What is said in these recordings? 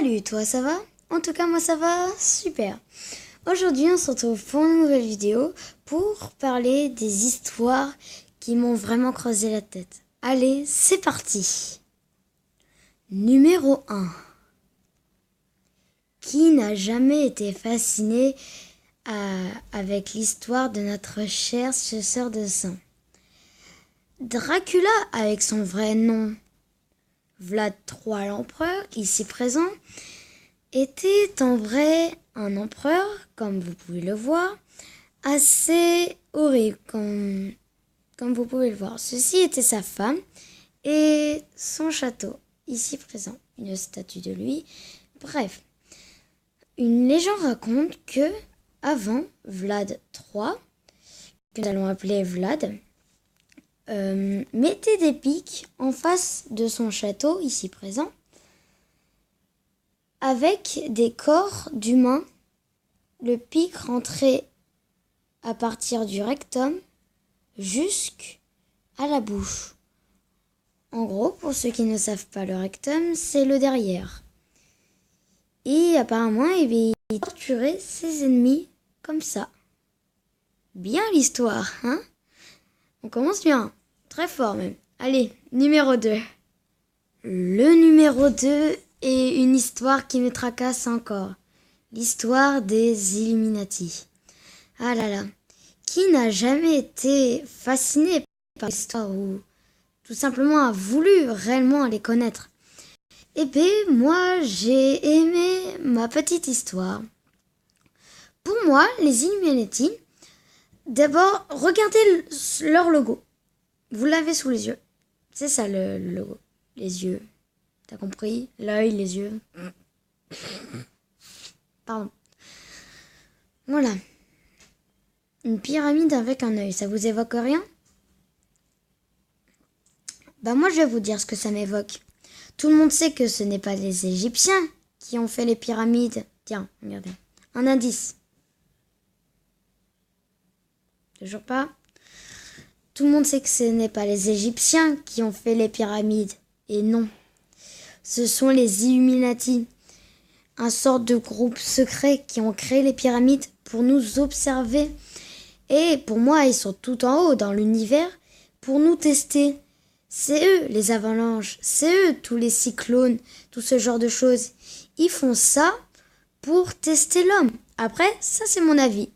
Salut, toi ça va? En tout cas moi ça va super. Aujourd'hui on se retrouve pour une nouvelle vidéo pour parler des histoires qui m'ont vraiment creusé la tête. Allez, c'est parti. Numéro 1. Qui n'a jamais été fasciné avec l'histoire de notre cher suceur de sang? Dracula, avec son vrai nom, Vlad III l'empereur, ici présent, était en vrai un empereur, comme vous pouvez le voir, assez horrible, comme vous pouvez le voir. Ceci était sa femme et son château, ici présent, une statue de lui. Bref, une légende raconte que, avant Vlad III, que nous allons appeler Vlad, mettait des pics en face de son château, ici présent, avec des corps d'humains. Le pic rentrait à partir du rectum jusqu'à la bouche. En gros, pour ceux qui ne savent pas, le rectum, c'est le derrière. Et apparemment, il torturait ses ennemis comme ça. Bien l'histoire, hein? On commence bien, très fort même. Allez, numéro 2. Le numéro 2 est une histoire qui me tracasse encore. L'histoire des Illuminati. Ah là là, qui n'a jamais été fasciné par l'histoire ou tout simplement a voulu réellement les connaître? Eh bien, moi, j'ai aimé ma petite histoire. Pour moi, les Illuminati, d'abord, regardez leur logo. Vous l'avez sous les yeux. C'est ça le logo. Les yeux. T'as compris? L'œil, les yeux. Pardon. Voilà. Une pyramide avec un œil. Ça vous évoque rien? Moi, je vais vous dire ce que ça m'évoque. Tout le monde sait que ce n'est pas les Égyptiens qui ont fait les pyramides. Tiens, regardez. Un indice. Toujours pas? Tout le monde sait que ce n'est pas les Égyptiens qui ont fait les pyramides. Et non. Ce sont les Illuminati, un sorte de groupe secret qui ont créé les pyramides pour nous observer. Et pour moi, ils sont tout en haut dans l'univers pour nous tester. C'est eux les avalanches, c'est eux tous les cyclones, tout ce genre de choses. Ils font ça pour tester l'homme. Après, ça c'est mon avis.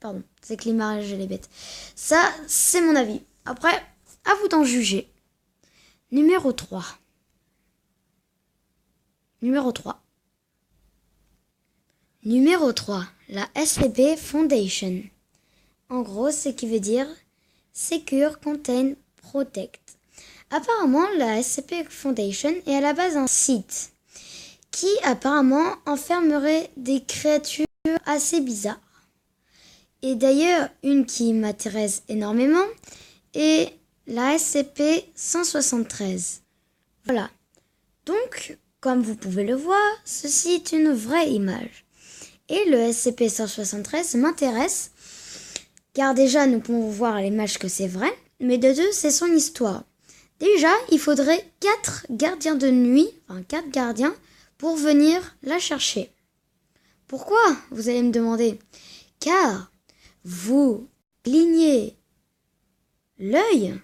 Pardon, c'est que l'image elle est bête. Ça, c'est mon avis. Après, à vous d'en juger. Numéro 3. Numéro 3, la SCP Foundation. En gros, ce qui veut dire Secure, Contain, Protect. Apparemment, la SCP Foundation est à la base un site qui apparemment enfermerait des créatures assez bizarres. Et d'ailleurs, une qui m'intéresse énormément est la SCP-173. Voilà. Donc, comme vous pouvez le voir, ceci est une vraie image. Et le SCP-173 m'intéresse, car déjà nous pouvons voir à l'image que c'est vrai, mais de deux, c'est son histoire. Déjà, il faudrait 4 gardiens de nuit, 4 gardiens, pour venir la chercher. Pourquoi, vous allez me demander? Car vous clignez l'œil,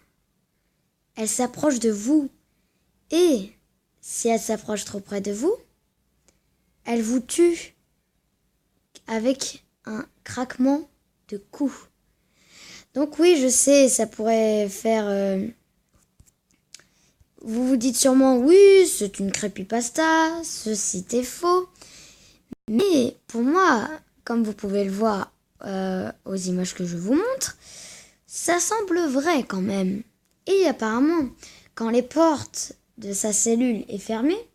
elle s'approche de vous, et si elle s'approche trop près de vous, elle vous tue avec un craquement de cou. Donc oui, je sais, ça pourrait faire... Vous vous dites sûrement, oui, c'est une creepypasta, ceci est faux. Mais pour moi, comme vous pouvez le voir aux images que je vous montre, ça semble vrai quand même. Et apparemment, quand les portes de sa cellule est fermée,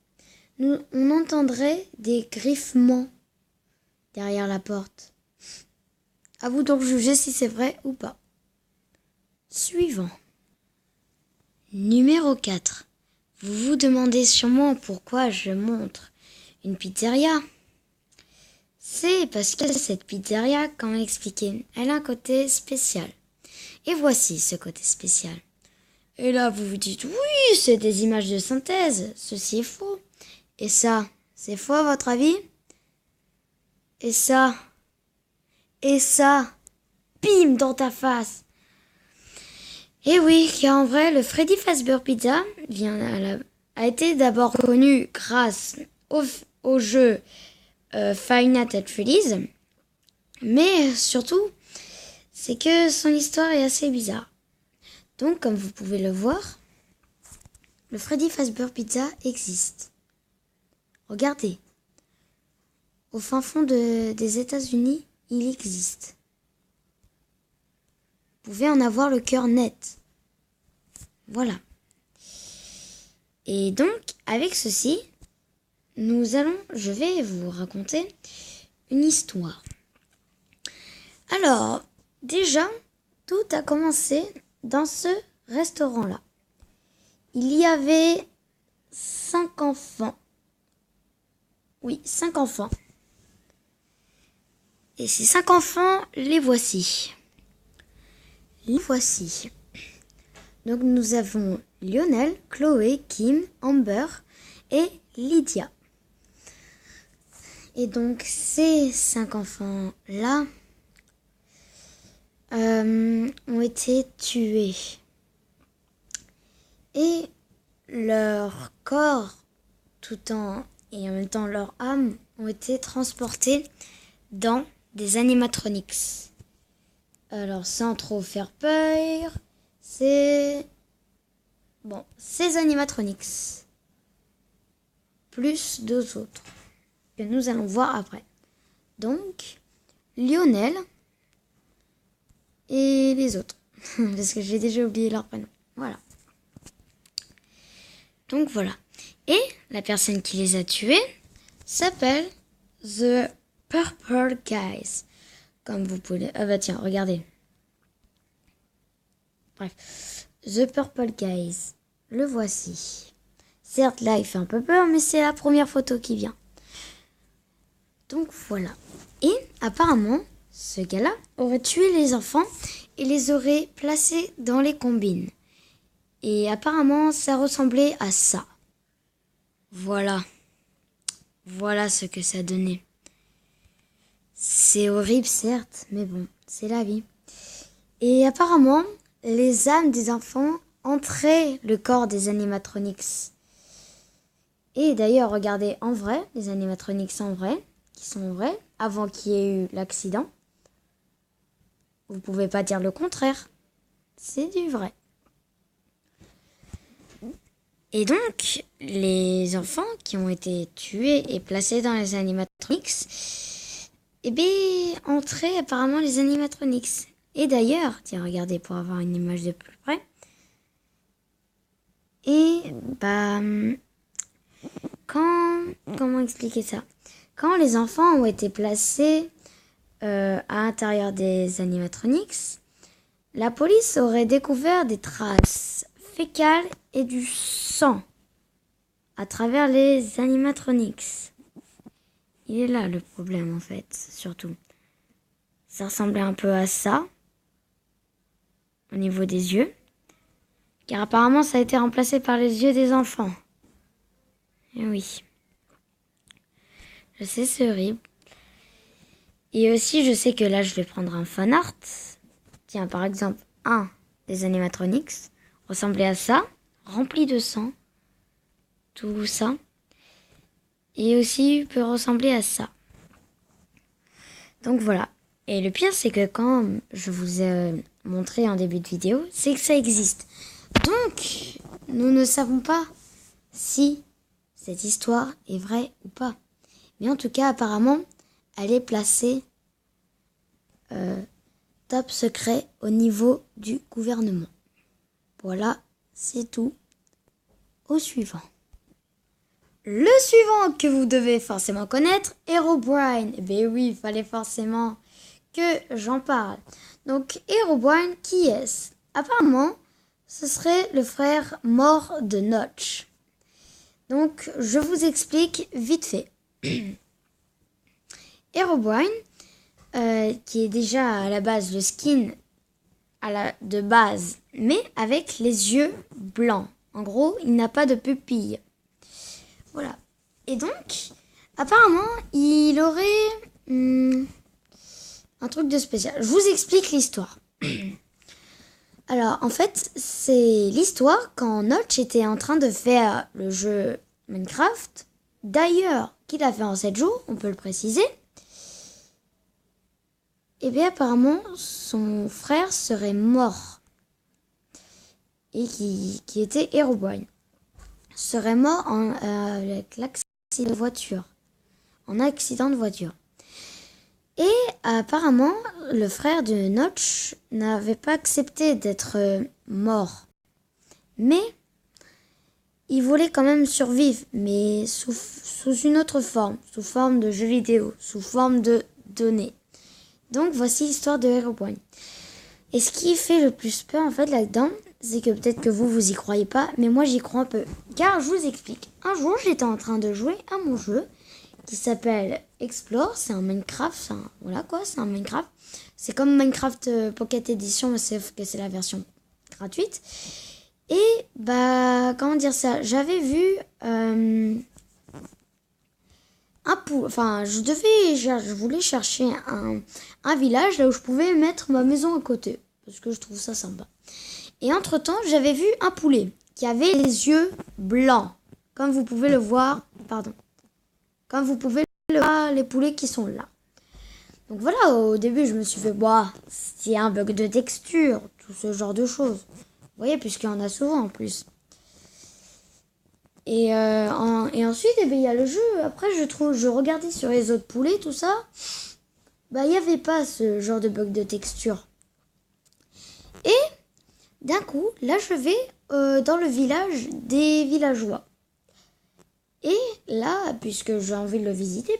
on entendrait des griffements derrière la porte. À vous donc juger si c'est vrai ou pas. Suivant. Numéro 4. Vous vous demandez sûrement pourquoi je montre une pizzeria. C'est parce que cette pizzeria, comme expliqué, elle a un côté spécial. Et voici ce côté spécial. Et là, vous vous dites, oui, c'est des images de synthèse, ceci est faux. Et ça, C'est faux à votre avis? Et ça, bim, dans ta face. Et oui, car en vrai, le Freddy Fazbear Pizza a été d'abord connu grâce au jeu Five Nights at Freddy's, mais surtout, c'est que son histoire est assez bizarre. Donc, comme vous pouvez le voir, le Freddy Fazbear Pizza existe. Regardez, au fin fond des États-Unis, il existe. Vous pouvez en avoir le cœur net. Voilà. Et donc, avec ceci, je vais vous raconter une histoire. Alors, déjà, tout a commencé dans ce restaurant-là. Il y avait 5 enfants. Oui, 5 enfants. Et ces 5 enfants, les voici. Donc nous avons Lionel, Chloé, Kim, Amber et Lydia. Et donc ces 5 enfants-là ont été tués. Et leur corps, et en même temps leur âme, ont été transportés dans des animatronics. Alors, sans trop faire peur, c'est... Bon, ces animatronics. Plus 2 autres que nous allons voir après. Donc, Lionel et les autres. Parce que j'ai déjà oublié leur prénom. Voilà. Donc, voilà. Et la personne qui les a tués s'appelle The Purple Guys. Comme vous pouvez... Ah bah tiens, regardez. Bref. The Purple Guys. Le voici. Certes, là, il fait un peu peur, mais c'est la première photo qui vient. Donc, voilà. Et, apparemment, ce gars-là aurait tué les enfants et les aurait placés dans les combines. Et apparemment, ça ressemblait à ça. Voilà. Voilà ce que ça donnait. C'est horrible, certes, mais bon, c'est la vie. Et apparemment, les âmes des enfants entraient le corps des animatronics. Et d'ailleurs, regardez en vrai, les animatronics en vrai, qui sont vrais, avant qu'il y ait eu l'accident. Vous pouvez pas dire le contraire. C'est du vrai. Et donc, les enfants qui ont été tués et placés dans les animatronics, eh bien, entraient apparemment les animatronics. Et d'ailleurs, tiens, regardez pour avoir une image de plus près. Et, comment expliquer ça? Quand les enfants ont été placés à l'intérieur des animatronics, la police aurait découvert des traces fécales et du sang à travers les animatronics. Il est là le problème en fait, surtout. Ça ressemblait un peu à ça, au niveau des yeux, car apparemment ça a été remplacé par les yeux des enfants. Et oui. Je sais, c'est horrible. Et aussi, je sais que là, je vais prendre un fan art. Tiens, par exemple, un des animatronics ressemblait à ça, rempli de sang. Tout ça. Et aussi, peut ressembler à ça. Donc voilà. Et le pire, c'est que quand je vous ai montré en début de vidéo, c'est que ça existe. Donc, nous ne savons pas si cette histoire est vraie ou pas. Mais en tout cas, apparemment, elle est placée top secret au niveau du gouvernement. Voilà, c'est tout. Au suivant. Le suivant que vous devez forcément connaître, Herobrine. Eh bien oui, il fallait forcément que j'en parle. Donc, Herobrine, qui est-ce? Apparemment, ce serait le frère mort de Notch. Donc, je vous explique vite fait. Herobrine, qui est déjà à la base le skin de base, mais avec les yeux blancs. En gros, il n'a pas de pupille. Voilà. Et donc, Apparemment, il aurait un truc de spécial. Je vous explique l'histoire. Alors, en fait, c'est l'histoire quand Notch était en train de faire le jeu Minecraft. D'ailleurs, qu'il a fait en 7 jours, on peut le préciser. Et bien, apparemment, son frère serait mort. Et qui était Herobrine. Serait mort avec l'accident de voiture. En accident de voiture. Et apparemment, le frère de Notch n'avait pas accepté d'être mort. Mais il voulait quand même survivre, mais sous une autre forme, sous forme de jeux vidéo, sous forme de données. Donc voici l'histoire de Herobrine. Et ce qui fait le plus peur en fait là-dedans, c'est que peut-être que vous y croyez pas, mais moi j'y crois un peu. Car je vous explique. Un jour, j'étais en train de jouer à mon jeu qui s'appelle Explore. C'est un Minecraft, c'est un Minecraft. C'est comme Minecraft Pocket Edition, mais sauf que c'est la version gratuite. Et bah comment dire ça, j'avais vu je voulais chercher un village là où je pouvais mettre ma maison à côté parce que je trouve ça sympa. Et entre-temps, j'avais vu un poulet qui avait les yeux blancs, comme vous pouvez le voir, comme vous pouvez le voir, les poulets qui sont là. Donc voilà, au début, je me suis fait, c'est un bug de texture, tout ce genre de choses. Vous voyez, puisqu'il y en a souvent en plus. Et ensuite, il y a le jeu. Après, je regardais sur les autres poulets, tout ça. Il n'y avait pas ce genre de bug de texture. Et d'un coup, là, je vais dans le village des villageois. Et là, puisque j'ai envie de le visiter,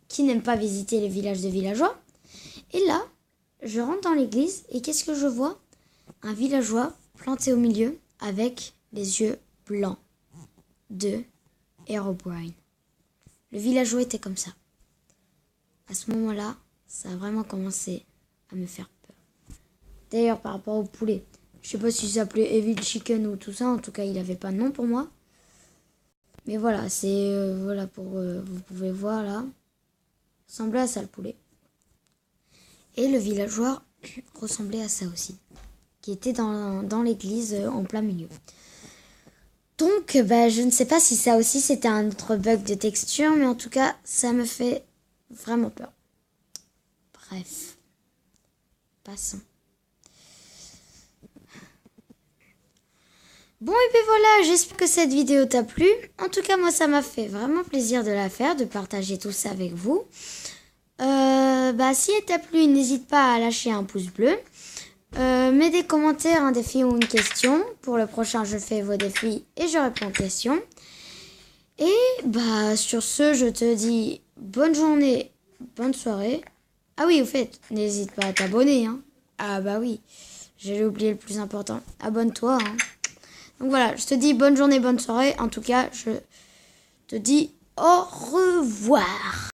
qui n'aime pas visiter les villages des villageois? Et là, je rentre dans l'église et qu'est-ce que je vois? Un villageois planté au milieu avec les yeux blancs de Herobrine. Le villageois était comme ça. À ce moment-là, ça a vraiment commencé à me faire peur. D'ailleurs, par rapport au poulet, je sais pas s'il s'appelait Evil Chicken ou tout ça, en tout cas, il avait pas de nom pour moi. Mais voilà, c'est vous pouvez voir là, ressemblait à ça le poulet. Et le villageois ressemblait à ça aussi, qui était dans l'église en plein milieu. Donc, je ne sais pas si ça aussi c'était un autre bug de texture, mais en tout cas, ça me fait vraiment peur. Bref, passons. Bon, et bien voilà, j'espère que cette vidéo t'a plu. En tout cas, moi, ça m'a fait vraiment plaisir de la faire, de partager tout ça avec vous. Si elle t'a plu, n'hésite pas à lâcher un pouce bleu. Mets des commentaires, un défi ou une question. Pour le prochain, je fais vos défis et je réponds aux questions. Et sur ce, je te dis bonne journée, bonne soirée. Ah oui, au fait, n'hésite pas à t'abonner. Hein. Ah bah oui, j'ai oublié le plus important. Abonne-toi. Hein. Donc voilà, je te dis bonne journée, bonne soirée. En tout cas, je te dis au revoir.